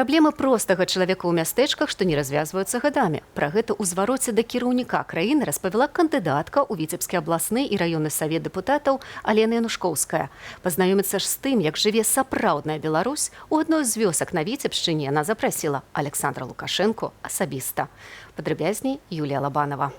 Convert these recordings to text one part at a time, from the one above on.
Праблемы простага чалавека ў мястэчках, што не развязваюцца гадамі. Пра гэта ў звароце да кіраўніка краіны распавяла кандыдатка ў Віцебскі абласны і раённы савет дэпутатаў Алена Янушкоўская. Пазнаёміцца ж з тым, як жыве сапраўдная Беларусь, у адной з вёсак на Віцебшчыне яна запрасіла Александра Лукашэнку асабіста. Падрабязней Юлія Лабанова.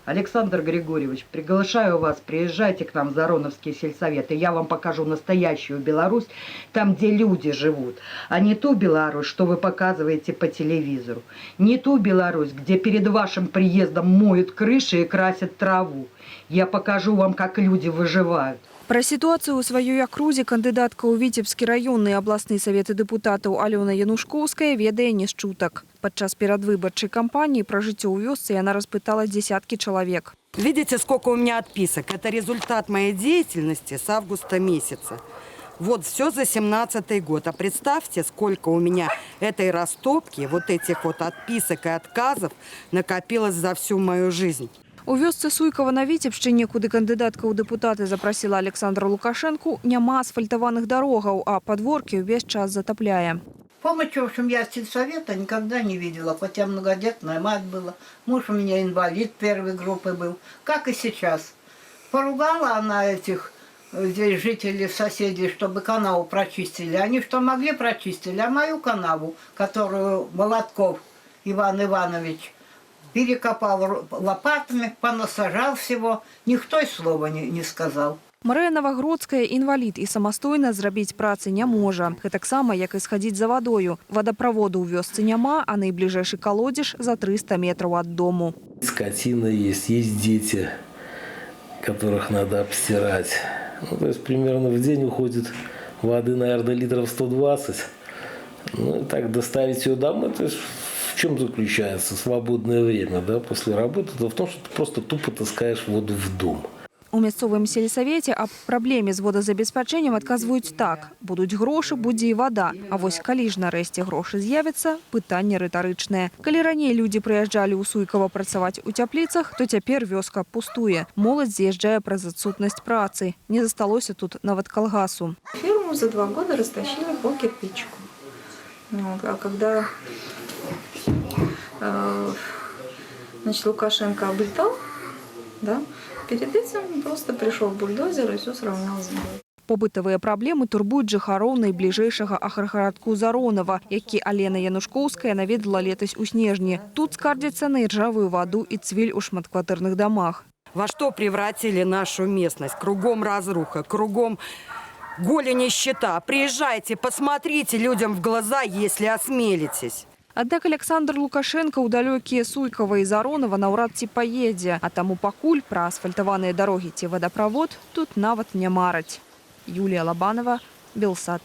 Александр Григорьевич, приглашаю вас, приезжайте к нам в Зароновский сельсовет, и я вам покажу настоящую Беларусь, там, где люди живут, а не ту Беларусь, что вы показываете по телевизору. Не ту Беларусь, где перед вашим приездом моют крыши и красят траву. Я покажу вам, как люди выживают. Пра сітуацыю ў сваёй акрузе кандыдатка ў Віцебскі раённы і абласны саветы дэпутатаў Алена Янушкоўская ведае не з чутак. Падчас перадвыбарчай кампаніі пра жыццё ў вёсцы яна распытала десятки человек. Видите, сколько у меня отписок? Это результат моей деятельности с августа месяца. Вот все за 17-й год. А представьте, сколько у меня этой растопки, вот этих вот отписок и отказов накопилось за всю мою жизнь. У вёсцы Суйкова на Віцебшчыне, куды кандыдатка ў дэпутаты запрасіла Александра Лукашэнку, няма асфальтаваных дорогаў, а подворки увесь час затопляе. Помощи, в общем, я сельсовета никогда не видела, хотя многодетная мать была. Муж у меня инвалид первой группы был, как и сейчас. Поругала она этих здесь жителей, соседей, чтобы канаву прочистили. Они что могли прочистили, а мою канаву, которую Молотков Иван Иванович перекопал лопатами, понасажал всего, никто и слова не сказал. Марыя Новогродская інвалід і самастойна зрабіць працы не можа. Гэтаксама, як і схадзіць за вадою. Водопроводу ў вёсцы няма, а найбліжэйшы колодзеж за 300 метров от дому. Скотина есть дети, которых надо обстирать. Ну, то есть примерно в день уходит воды, наверное, литров 120. Ну и так доставить ее домой, то есть в чем заключается свободное время, да, после работы? Это в том, что ты просто тупо таскаешь воду в дом. У мясцовым сельсавеце аб праблеме з водазабеспячэннем адказваюць так: будуць грошы, будзе і вада. А вось калі ж нарэшце грошы з'явяцца, пытанне рытарычнае. Калі раней людзі прыязджалі ў Суйкова працаваць у цяпліцах, то цяпер вёска пустуе. Моладзь з'язджае праз адсутнасць працы. Не засталося тут нават калгасу. Фирму за 2 года растащили по кирпичику. Вот. А когда значит, Лукашенко облетал, да, перед этим просто пришел бульдозер и все сравнял с землей. Побытавыя праблемы турбуюць жыхароў найбліжэйшага аграгарадку Заронова, які Алена Янушкоўская наведала летась у снежні. Тут скардзяцца на іржавую ваду і цвіль у шматкватэрных домах. Во что превратили нашу местность? Кругом разруха, кругом голень и нищета. Приезжайте, посмотрите людям в глаза, если осмелитесь. Аднак Александр Лукашенко ў далёкія Суйкова і Заронова наўрад ці паедзе, а таму пакуль пра асфальтаваныя дарогі ці водопровод тут нават не мараць. Юлія Лабанова, Белсат.